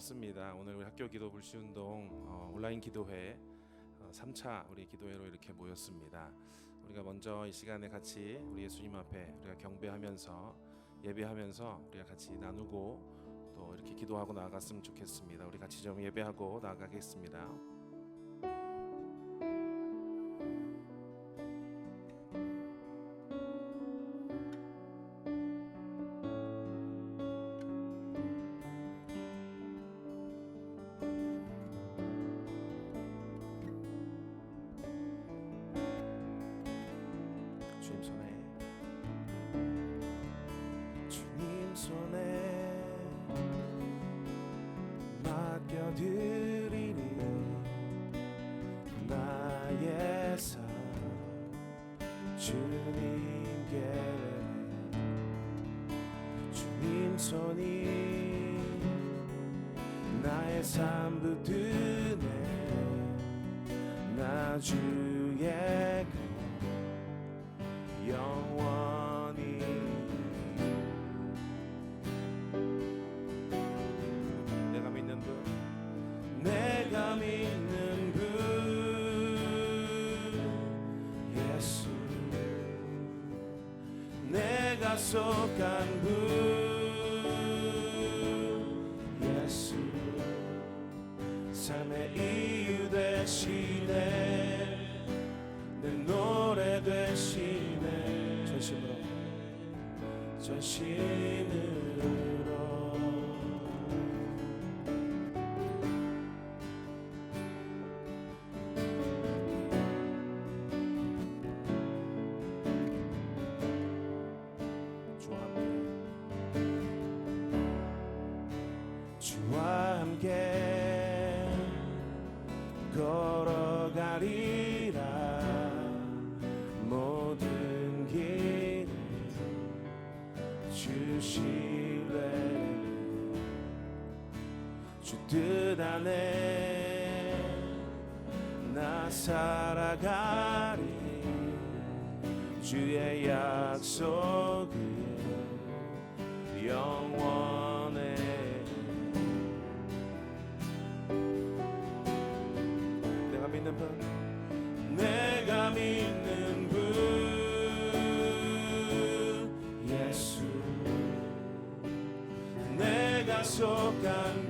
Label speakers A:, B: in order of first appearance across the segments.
A: 반갑습니다. 오늘 우리 학교 기도 불시운동 온라인 기도회 3차 우리 기도회로 이렇게 모였습니다. 우리가 먼저 이 시간에 같이 우리 예수님 앞에 우리가 경배하면서 예배하면서 우리가 같이 나누고 또 이렇게 기도하고 나아갔으면 좋겠습니다. 우리 같이 좀 예배하고 나아가겠습니다. 주님 손에 맡겨드리니 나의 삶 주님께 주님 손이 나의 삶 붙드네 나 주의 것 영원히 내가 믿는 분 예수 내가 속한 분 예수 삶의 이유 되시네 내 노래 되시네 전심으로 주와 함께 걸어가리라 모든 길 주실래 주 뜻 안에 나 살아가리 주의 약속은 영원해 내가 믿는 분 예수 내가 속한 분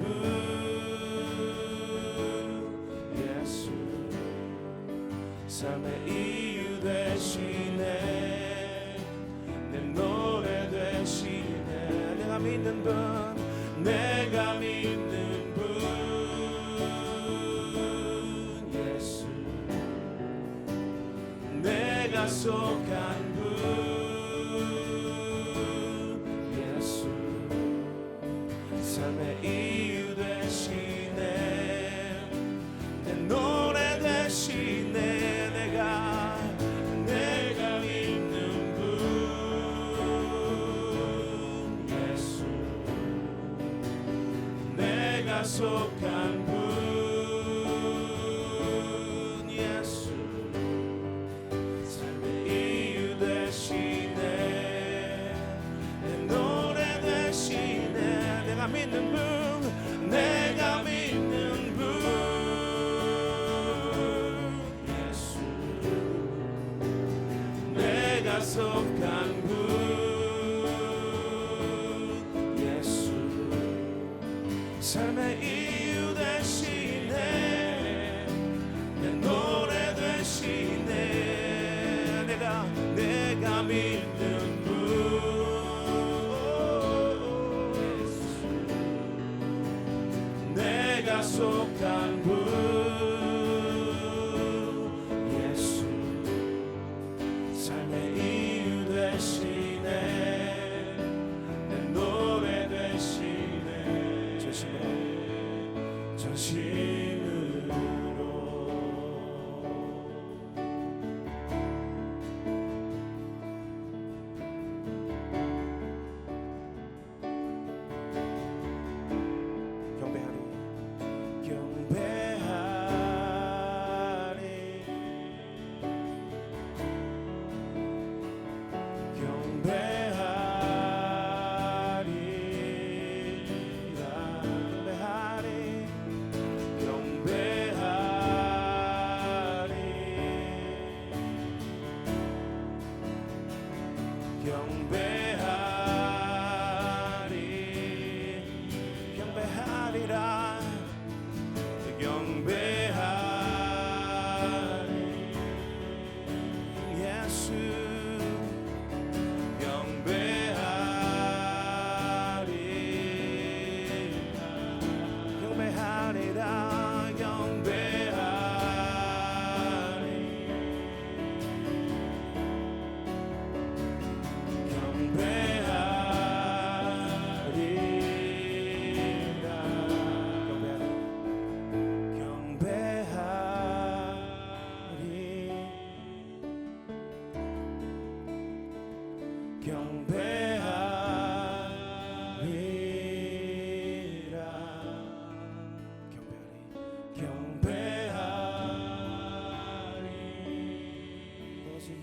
A: 예수 삶의 이유 되시네 내 노래 되시네 내가 믿는 분 예수 내가 속한 분 예수 삶의 이유 되시네 내 노래 되시네 내가 믿는 분 예수 내가 속한 분 예수 삶의 이유 되시네 내 노래 되시네 내가 믿는 분 예수 내가 속한 분 예수 삶의 이유 되시네 내 노래 되시네 내가 믿는 분 예수 내가 속한 분 예수 삶의 이유 되시네 내 노래 되시네 전심으로 경배하리 경배하리라 경배하리 예수 경배하리 경배하리라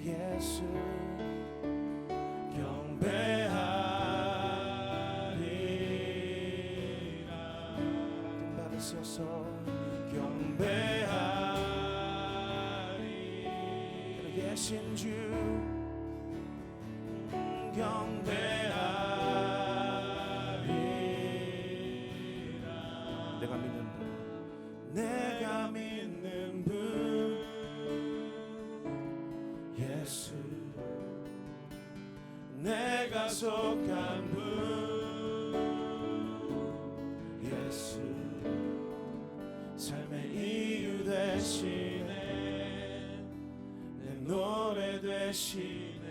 A: 예수 경배하리라 받으소서 경배하리 계신 주 경배하리라 내가 믿는 분 내가 믿는 분 예수 내가 속한 분 예수 삶의 이유 되시네 내 노래 되시네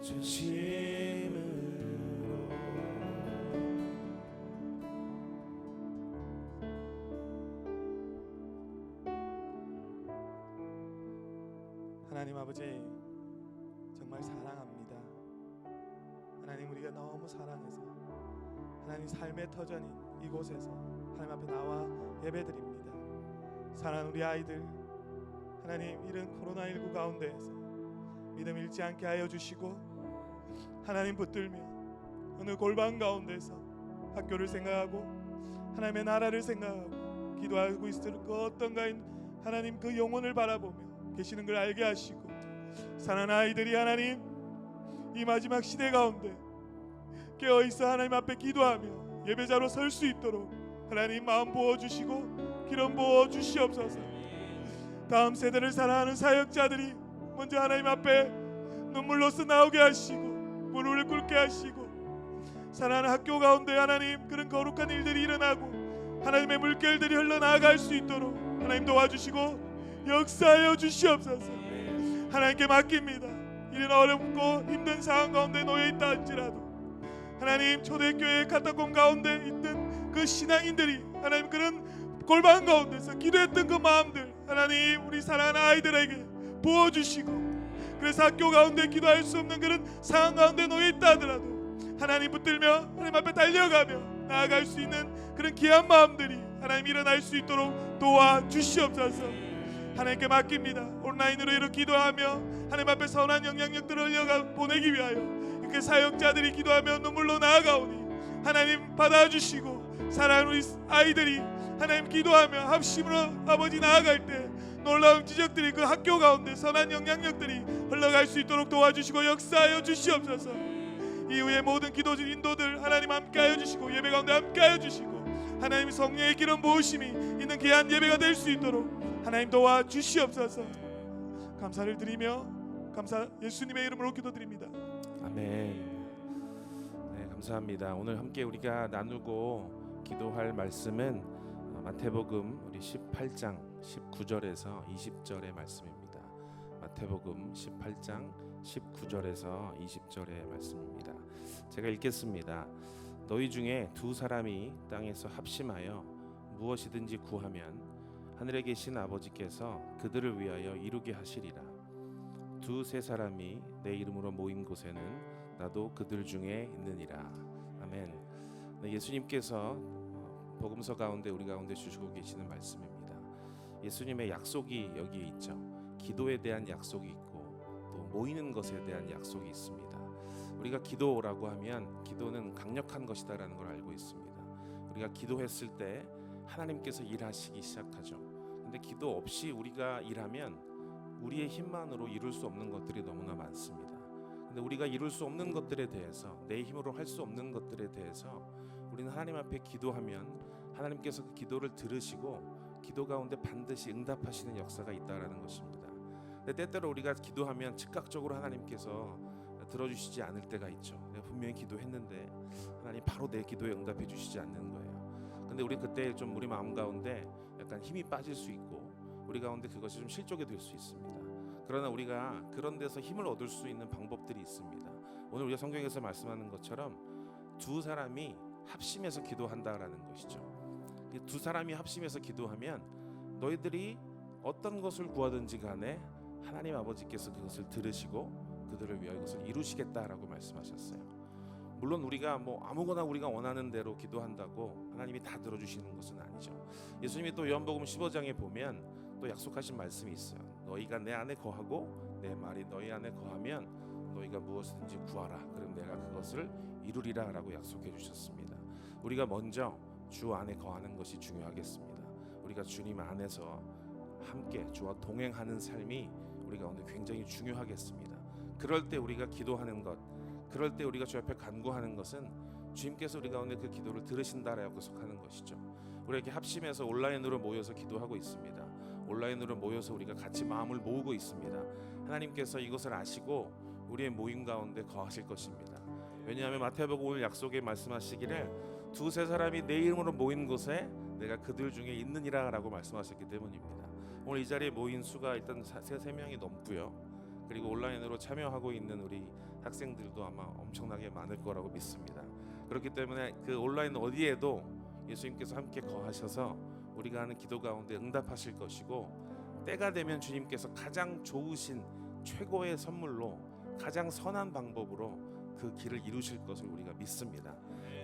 A: 진심으로
B: 하나님 아버지 정말 사랑합니다. 하나님 우리가 너무 사랑해서 하나님 삶의 터전인 이곳에서 하나님 앞에 나와 예배드립니다. 사랑하는 우리 아이들 하나님 이런 코로나19 가운데에서 믿음 잃지 않게 하여 주시고 하나님 붙들며 어느 골방 가운데서 학교를 생각하고 하나님의 나라를 생각하고 기도하고 있을 그 어떤가인 하나님 그 영혼을 바라보며 계시는 걸 알게 하시고 사랑하는 아이들이 하나님 이 마지막 시대 가운데 깨어있어 하나님 앞에 기도하며 예배자로 설 수 있도록 하나님 마음 부어주시고 기름 부어주시옵소서. 다음 세대를 사랑하는 사역자들이 먼저 하나님 앞에 눈물로써 나오게 하시고 무릎을 꿇게 하시고 사랑하는 학교 가운데 하나님 그런 거룩한 일들이 일어나고 하나님의 물결들이 흘러나갈 수 있도록 하나님 도와주시고 역사하여 주시옵소서. 하나님께 맡깁니다. 이런 어렵고 힘든 상황 가운데 놓여있다 할지라도 하나님 초대교회 카타콤 가운데 있던 그 신앙인들이 하나님 그런 골방 가운데서 기도했던 그 마음들 하나님 우리 사랑하는 아이들에게 부어주시고 그래서 학교 가운데 기도할 수 없는 그런 상황 가운데 놓여있다 하더라도 하나님 붙들며 하나님 앞에 달려가며 나아갈 수 있는 그런 귀한 마음들이 하나님 일어날 수 있도록 도와주시옵소서. 하나님께 맡깁니다. 온라인으로 이렇게 기도하며 하나님 앞에 선한 영향력들을 흘려 보내기 위하여 이렇게 사역자들이 기도하며 눈물로 나아가오니 하나님 받아주시고 사랑하는 우리 아이들이 하나님 기도하며 합심으로 아버지 나아갈 때 놀라운 지적들이 그 학교 가운데 선한 영향력들이 흘러갈 수 있도록 도와주시고 역사하여 주시옵소서. 이후에 모든 기도진 인도들 하나님 함께하여 주시고 예배 가운데 함께하여 주시고 하나님 성령의 기름 부으심이 있는 귀한 예배가 될 수 있도록 하나님 도와주시옵소서. 감사를 드리며 감사 예수님의 이름으로 기도드립니다.
A: 아멘. 네, 감사합니다. 오늘 함께 우리가 나누고 기도할 말씀은 마태복음 우리 18장 19절에서 20절의 말씀입니다. 마태복음 18장 19절에서 20절의 말씀입니다. 제가 읽겠습니다. 너희 중에 두 사람이 땅에서 합심하여 무엇이든지 구하면 하늘에 계신 아버지께서 그들을 위하여 이루게 하시리라. 두세 사람이 내 이름으로 모인 곳에는 나도 그들 중에 있느니라. 아멘. 네, 예수님께서 복음서 가운데 우리 가운데 주시고 계시는 말씀입니다. 예수님의 약속이 여기에 있죠. 기도에 대한 약속이 있고 또 모이는 것에 대한 약속이 있습니다. 우리가 기도라고 하면 기도는 강력한 것이다라는 걸 알고 있습니다. 우리가 기도했을 때 하나님께서 일하시기 시작하죠. 근데 기도 없이 우리가 일하면 우리의 힘만으로 이룰 수 없는 것들이 너무나 많습니다. 근데 우리가 이룰 수 없는 것들에 대해서, 내 힘으로 할 수 없는 것들에 대해서 우리는 하나님 앞에 기도하면 하나님께서 그 기도를 들으시고 기도 가운데 반드시 응답하시는 역사가 있다라는 것입니다. 근데 때때로 우리가 기도하면 즉각적으로 하나님께서 들어주시지 않을 때가 있죠. 내가 분명히 기도했는데 하나님 바로 내 기도에 응답해 주시지 않는 거예요. 근데 우리 그때 좀 우리 마음 가운데 약간 힘이 빠질 수 있고 우리 가운데 그것이 좀 실족이 될 수 있습니다. 그러나 우리가 그런 데서 힘을 얻을 수 있는 방법들이 있습니다. 오늘 우리가 성경에서 말씀하는 것처럼 두 사람이 합심해서 기도한다라는 것이죠. 두 사람이 합심해서 기도하면 너희들이 어떤 것을 구하든지 간에 하나님 아버지께서 그것을 들으시고 그들을 위하여 그것을 이루시겠다라고 말씀하셨어요. 물론 우리가 아무거나 우리가 원하는 대로 기도한다고 하나님이 다 들어주시는 것은 아니죠. 예수님이 또 요한복음 15장에 보면 또 약속하신 말씀이 있어요. 너희가 내 안에 거하고 내 말이 너희 안에 거하면 너희가 무엇이든지 구하라. 그럼 내가 그것을 이루리라 라고 약속해 주셨습니다. 우리가 먼저 주 안에 거하는 것이 중요하겠습니다. 우리가 주님 안에서 함께 주와 동행하는 삶이 우리 가운데 굉장히 중요하겠습니다. 그럴 때 우리가 기도하는 것, 그럴 때 우리가 주 앞에 간구하는 것은 주님께서 우리 가운데 그 기도를 들으신다라고 속하는 것이죠. 우리가 이렇게 합심해서 온라인으로 모여서 기도하고 있습니다. 온라인으로 모여서 우리가 같이 마음을 모으고 있습니다. 하나님께서 이것을 아시고 우리의 모임 가운데 거하실 것입니다. 왜냐하면 마태복음 오늘 약속에 말씀하시기를 두세 사람이 내 이름으로 모인 곳에 내가 그들 중에 있느니라 라고 말씀하셨기 때문입니다. 오늘 이 자리에 모인 수가 일단 3명이 넘고요. 그리고 온라인으로 참여하고 있는 우리 학생들도 아마 엄청나게 많을 거라고 믿습니다. 그렇기 때문에 그 온라인 어디에도 예수님께서 함께 거하셔서 우리가 하는 기도 가운데 응답하실 것이고, 때가 되면 주님께서 가장 좋으신 최고의 선물로 가장 선한 방법으로 그 길을 이루실 것을 우리가 믿습니다.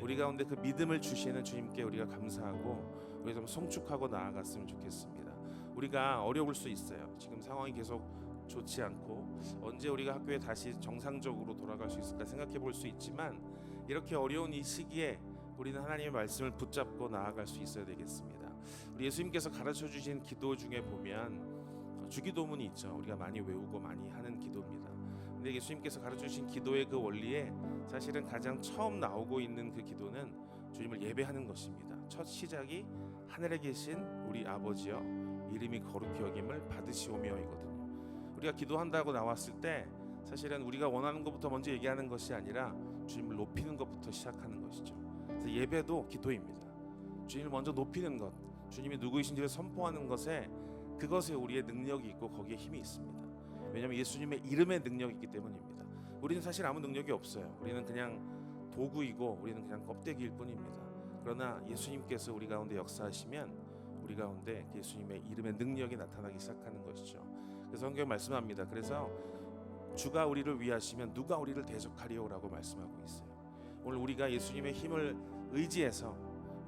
A: 우리 가운데 그 믿음을 주시는 주님께 우리가 감사하고 우리가 좀 송축하고 나아갔으면 좋겠습니다. 우리가 어려울 수 있어요. 지금 상황이 계속 좋지 않고 언제 우리가 학교에 다시 정상적으로 돌아갈 수 있을까 생각해 볼 수 있지만, 이렇게 어려운 이 시기에 우리는 하나님의 말씀을 붙잡고 나아갈 수 있어야 되겠습니다. 우리 예수님께서 가르쳐 주신 기도 중에 보면 주기도문이 있죠. 우리가 많이 외우고 많이 하는 기도입니다. 근데 예수님께서 가르쳐 주신 기도의 그 원리에 사실은 가장 처음 나오고 있는 그 기도는 주님을 예배하는 것입니다. 첫 시작이 하늘에 계신 우리 아버지여 이름이 거룩히 여김을 받으시오며이거든요. 우리가 기도한다고 나왔을 때 사실은 우리가 원하는 것부터 먼저 얘기하는 것이 아니라 주님을 높이는 것부터 시작하는 것이죠. 그래서 예배도 기도입니다. 주님을 먼저 높이는 것, 주님이 누구이신지를 선포하는 것에, 그것에 우리의 능력이 있고 거기에 힘이 있습니다. 왜냐하면 예수님의 이름의 능력이 있기 때문입니다. 우리는 사실 아무 능력이 없어요. 우리는 그냥 도구이고 우리는 그냥 껍데기일 뿐입니다. 그러나 예수님께서 우리 가운데 역사하시면 우리 가운데 예수님의 이름의 능력이 나타나기 시작하는 것이죠. 그래서 성경 말씀합니다. 그래서 주가 우리를 위하시면 누가 우리를 대적하리요라고 말씀하고 있어요. 오늘 우리가 예수님의 힘을 의지해서,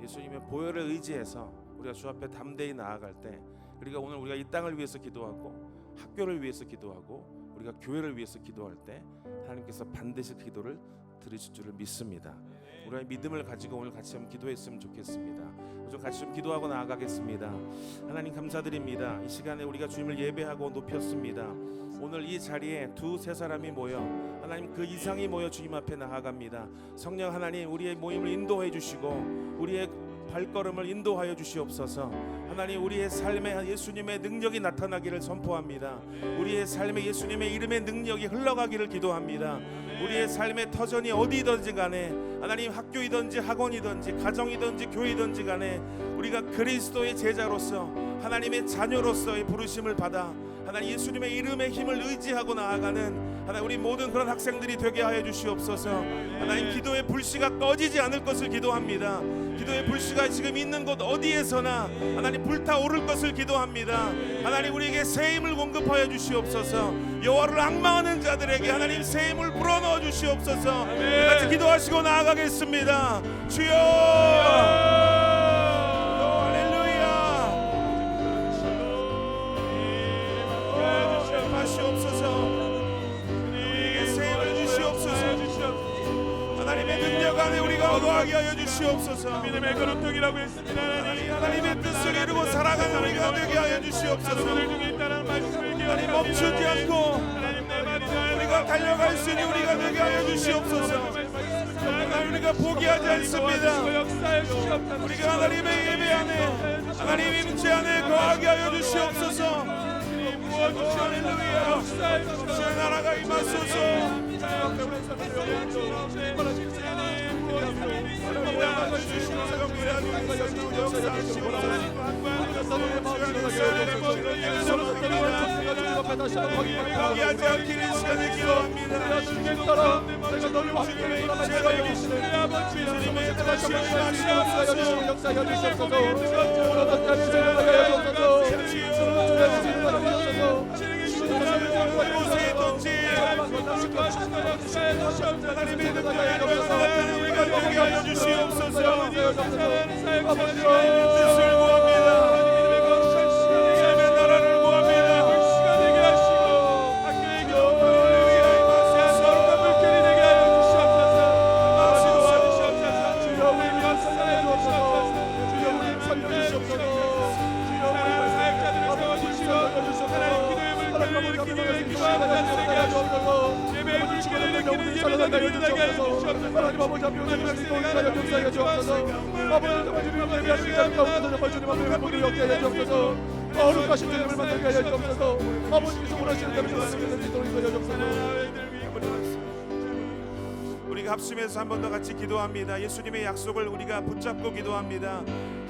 A: 예수님의 보혈을 의지해서 우리가 주 앞에 담대히 나아갈 때, 그러니까 오늘 우리가 이 땅을 위해서 기도하고 학교를 위해서 기도하고 우리가 교회를 위해서 기도할 때 하나님께서 반드시 그 기도를 들으실 줄을 믿습니다. 우리의 믿음을 가지고 오늘 같이 한번 기도했으면 좋겠습니다. 좀 같이 좀 기도하고 나아가겠습니다. 하나님 감사드립니다. 이 시간에 우리가 주님을 예배하고 높였습니다. 오늘 이 자리에 두세 사람이 모여, 하나님 그 이상이 모여 주님 앞에 나아갑니다. 성령 하나님, 우리의 모임을 인도해 주시고 우리의 발걸음을 인도하여 주시옵소서. 하나님, 우리의 삶에 예수님의 능력이 나타나기를 선포합니다. 우리의 삶에 예수님의 이름의 능력이 흘러가기를 기도합니다. 우리의 삶의 터전이 어디든지 간에, 하나님 학교이든지 학원이든지 가정이든지 교회이든지 간에 우리가 그리스도의 제자로서 하나님의 자녀로서의 부르심을 받아 하나님 예수님의 이름의 힘을 의지하고 나아가는 하나님 우리 모든 그런 학생들이 되게 하여 주시옵소서. 하나님 기도의 불씨가 꺼지지 않을 것을 기도합니다. 기도의 불씨가 지금 있는 곳 어디에서나 하나님 불타오를 것을 기도합니다. 하나님 우리에게 새 힘을 공급하여 주시옵소서. 여호와를 앙망하는 자들에게 하나님 새 힘을 불어넣어 주시옵소서. 같이 기도하시고 나아가겠습니다. 주여 거하게 하여 주시옵소서.
C: 믿음의 거룩통이라고 했습니다.
B: 하나님의 뜻을 이루고 살아가는 우리가 되게 하여 주시옵소서.
C: 그들 중에 있다는 말씀을 기억하시고
A: 하나님 멈추지 않고 우리가 달려갈 수 있는 우리가 되게 하여 주시옵소서. 하나님 우리가 포기하지 않습니다. 우리가 하나님의 예배 안에 하나님의 임재 안에 거하게 하여 주시옵소서. 할렐루야. 주의 나라가 임하소서. 포기하지 않기를 이 시간에 기도합니다. 우리가 되게 하여 주시옵소서. 뜻을 구합니다. 삶의 나라를 구합니다.
C: 하나님 아버지 앞에 오늘 역사하여 주옵소서. 아버지 주님 앞에 회복을 얻게 하여 주옵소서. 거룩하신 주님을 만나게 하여 주옵소서. 아버지께서 원하시는 대로 만나게 하여 주옵소서.
A: 우리가 합심해서 한 번 더 같이 기도합니다. 예수님의 약속을 우리가 붙잡고 기도합니다.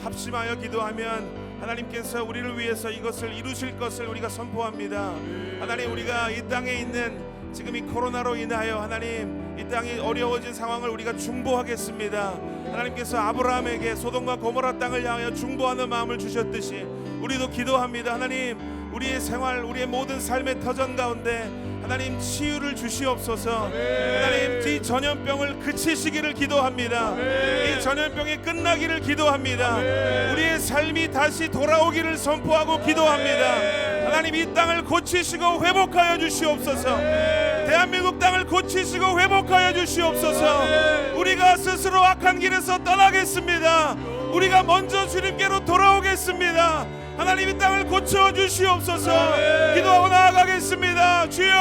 A: 합심하여 기도하면 하나님께서 우리를 위해서 이것을 이루실 것을 우리가 선포합니다. 하나님 우리가 이 땅에 있는 지금 이 코로나로 인하여 하나님 이 땅이 어려워진 상황을 우리가 중보하겠습니다. 하나님께서 아브라함에게 소돔과 고모라 땅을 향하여 중보하는 마음을 주셨듯이 우리도 기도합니다. 하나님 우리의 생활 우리의 모든 삶의 터전 가운데 하나님 치유를 주시옵소서. 하나님 이 전염병을 그치시기를 기도합니다. 이 전염병이 끝나기를 기도합니다. 우리의 삶이 다시 돌아오기를 선포하고 기도합니다. 하나님 이 땅을 고치시고 회복하여 주시옵소서. 대한민국 땅을 고치시고 회복하여 주시옵소서. 우리가 스스로 악한 길에서 떠나겠습니다. 우리가 먼저 주님께로 돌아오겠습니다. 하나님 이 땅을 고쳐 주시옵소서. 기도하고 나아가겠습니다. 주여.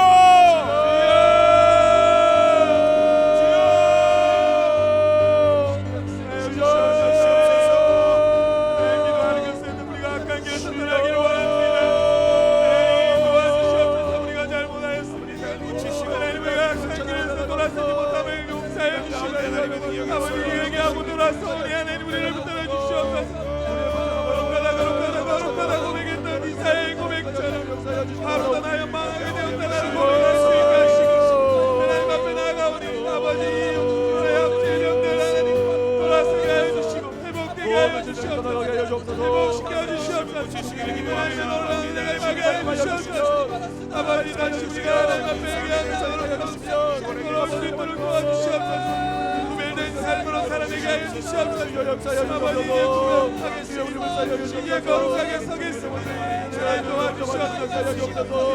B: 하루도 나의 망하게 되었다는 고백할 수 있게 하시고 하나님 앞에 나아가오니 아버지 우리의 약죄를 영대하니 돌아서게 하여 주시고 회복되게 하여 주시옵소서. 회복시켜 주시옵소서. 하나님 놀라운 내가 임하게 하여 주시옵소서. 아버지 다시 우리가 하나님 앞에 예배하면서 돌아오는 분을 도와주시옵소서. 구별된 삶으로 살아내게 하여 주시옵소서. 아버지 이제 구별하겠습니다. 이제 거룩하게 서겠습니다. 하나님 도와주시옵소서.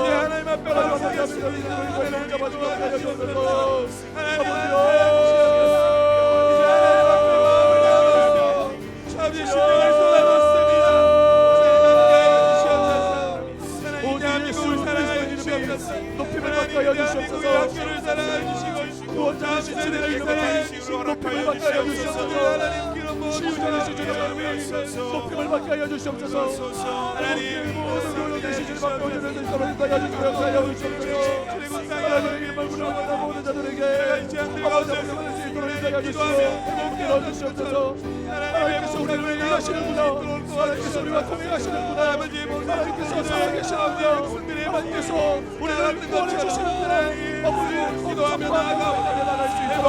B: 이제 하나님 앞에 나아가겠습니다. 하나님 도와주시옵소서. 하나님 아버지 신령을 쏟아놓습니다. 하나님 대한민국을 사랑하여 주시옵소서.
C: 높임을 받게 하여 주시옵소서.
B: 학교를 사랑하여 주시고
C: 구원자의 신들을 사랑하여 주시옵소서. 높임을 받게 하여 주시옵소서.
B: 하나님 기름 부어주시옵소서.
C: 높임을 받게 하여 주시옵소서. 하나님 모든 되신 주님 앞에 올려드리는 사랑하여 주시옵소서. 하나님의 이름을 부르짖는 모든 자들에게 아버지 앞에 수 있도록 인도하여 주시옵소서. 하나님께서 우리를 위해 일하시는구나. 하나님께서 우리와 동행하시는구나. 하나님께서 살아계시는구나. 하나님께서 우리를 구원해 주시는구나. 아버지 기도하며 나아갈 수 있도록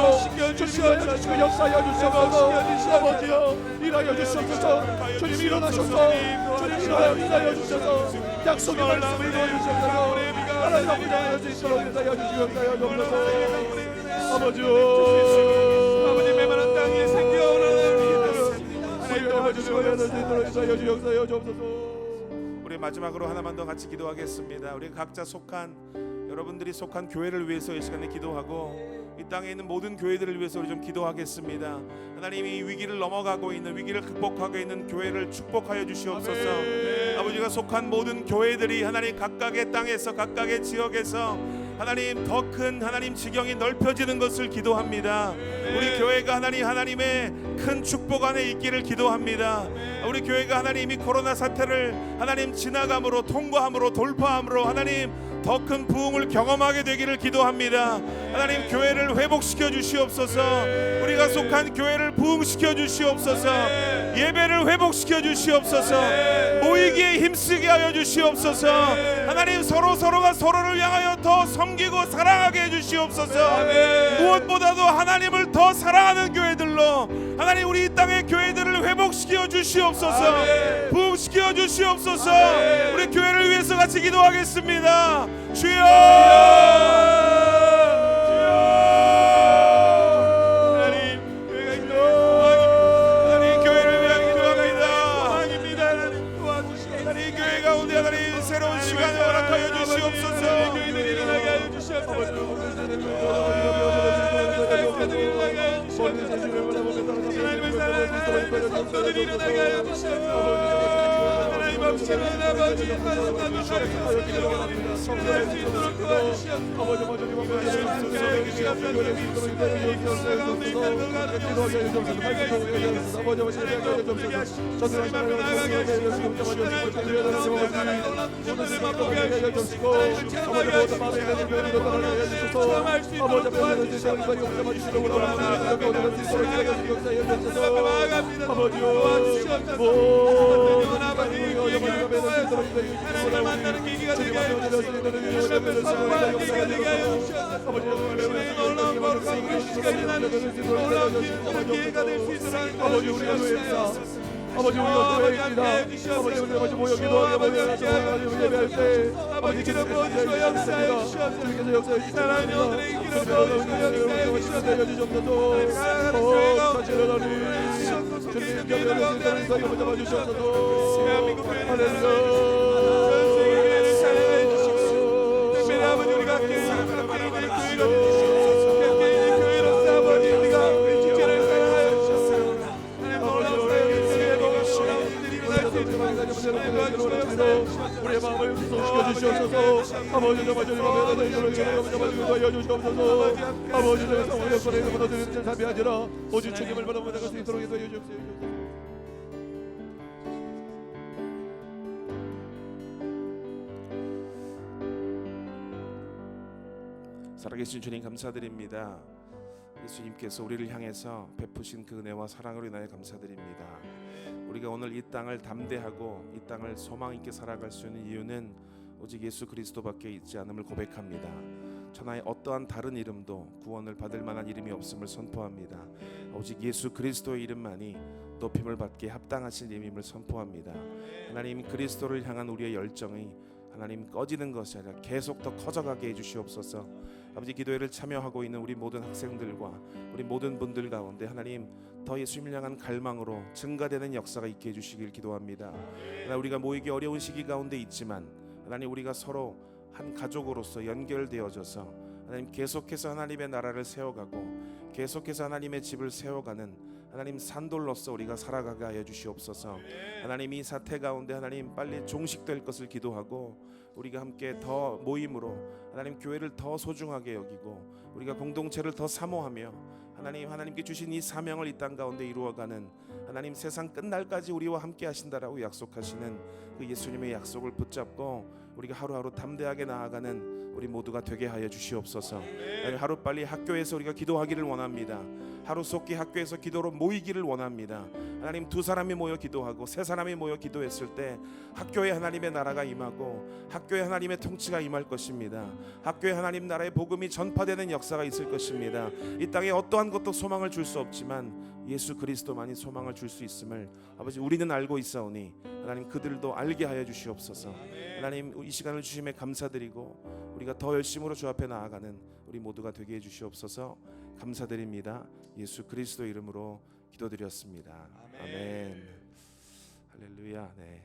C: 주시하여 주시고 역사하여 주시옵소서. 아버지여 일하여 주시옵소서. 주님 일어나셔서 주님 일하여 주셔서 약속의 말씀을 이루어 주시옵소서. 하나님 아버지 하여 수 있도록 인도하여 주시고 역사하여 주옵소서. 아버지여
B: 아버지 메마른 땅에 생겨오는
A: 우리 마지막으로 하나만 더 같이 기도하겠습니다. 우리 각자 속한 여러분들이 속한 교회를 위해서 이 시간에 기도하고 이 땅에 있는 모든 교회들을 위해서 우리 좀 기도하겠습니다. 하나님이 위기를 넘어가고 있는 위기를 극복하고 있는 교회를 축복하여 주시옵소서. 아버지 우리가 속한 모든 교회들이 하나님 각각의 땅에서 각각의 지역에서 하나님 더 큰 하나님 지경이 넓혀지는 것을 기도합니다. 우리 교회가 하나님의 큰 축복 안에 있기를 기도합니다. 우리 교회가 하나님이 코로나 사태를 하나님 지나감으로 통과함으로 돌파함으로 하나님 더 큰 부흥을 경험하게 되기를 기도합니다. 하나님 교회를 회복시켜 주시옵소서. 우리가 속한 교회를 부흥시켜 주시옵소서. 예배를 회복시켜 주시옵소서. 모이기에 힘쓰게 하여 주시옵소서. 하나님 서로가 서로를 향하여 더 섬기고 사랑하게 해 주시옵소서. 무엇보다도 하나님을 더 사랑하는 교회들로 하나님 우리 이 땅의 교회들을 회복시켜 주시옵소서. 부흥시켜 주시옵소서. 우리 교회를 위해서 같이 기도하겠습니다. 주여! 하나님 교회를 위하여 기도합니다. 하나님 교회 가운데 하나님 새로운 시간을 허락하여 주시옵소서.
C: 하나님을 만나는 계기가 되게 하여 주시옵소서. 놀라운 거룩한 시간이 나는 놀라운 기회가 될 수 있도록
B: 아버지 우리가 교회입니다. 아버지 우리가 교회입니다. 아버지 우리가 모여 기도하게 모여 예배할 때 아버지 주님께서 역사해 주십니다. 주님께서 역사해 주십니다. 우리의 마음을 소식해 주시옵소서. 아버지 주시옵소서. 아버지 상황 여건에 무너지는 삶이 아니라 오직 주님을 바라보는 것을 있도록 해서 주시옵소서.
A: 살아계신 주님 감사드립니다. 예수님께서 우리를 향해서 베푸신 그 은혜와 사랑으로 인하여 감사드립니다. 우리가 오늘 이 땅을 담대하고 이 땅을 소망 있게 살아갈 수 있는 이유는 오직 예수 그리스도밖에 있지 않음을 고백합니다. 천하의 어떠한 다른 이름도 구원을 받을 만한 이름이 없음을 선포합니다. 오직 예수 그리스도의 이름만이 높임을 받기에 합당하신 이름임을 선포합니다. 하나님 그리스도를 향한 우리의 열정이 하나님 꺼지는 것이 아니라 계속 더 커져가게 해주시옵소서. 아버지 기도회를 참여하고 있는 우리 모든 학생들과 우리 모든 분들 가운데 하나님 더 예수님을 향한 갈망으로 증가되는 역사가 있게 해주시길 기도합니다. 하나님 우리가 모이기 어려운 시기 가운데 있지만 하나님 우리가 서로 한 가족으로서 연결되어져서 하나님 계속해서 하나님의 나라를 세워가고 계속해서 하나님의 집을 세워가는 하나님 산돌로서 우리가 살아가게 하여 주시옵소서. 하나님 이 사태 가운데 하나님 빨리 종식될 것을 기도하고 우리가 함께 더 모임으로 하나님 교회를 더 소중하게 여기고 우리가 공동체를 더 사모하며 하나님께 주신 이 사명을 이 땅 가운데 이루어가는 하나님 세상 끝날까지 우리와 함께 하신다라고 약속하시는 그 예수님의 약속을 붙잡고 우리가 하루하루 담대하게 나아가는 우리 모두가 되게 하여 주시옵소서. 하루빨리 학교에서 우리가 기도하기를 원합니다. 하루속히 학교에서 기도로 모이기를 원합니다. 하나님 두 사람이 모여 기도하고 세 사람이 모여 기도했을 때 학교에 하나님의 나라가 임하고 학교에 하나님의 통치가 임할 것입니다. 학교에 하나님 나라의 복음이 전파되는 역사가 있을 것입니다. 이 땅에 어떠한 것도 소망을 줄 수 없지만 예수 그리스도만이 소망을 줄 수 있음을 아버지 우리는 알고 있사오니 하나님 그들도 알게 하여 주시옵소서. 하나님 이 시간을 주심에 감사드리고 우리가 더 열심으로 주 앞에 나아가는 우리 모두가 되게 해 주시옵소서. 감사드립니다. 예수 그리스도 이름으로 기도드렸습니다. 아멘. 할렐루야. 네.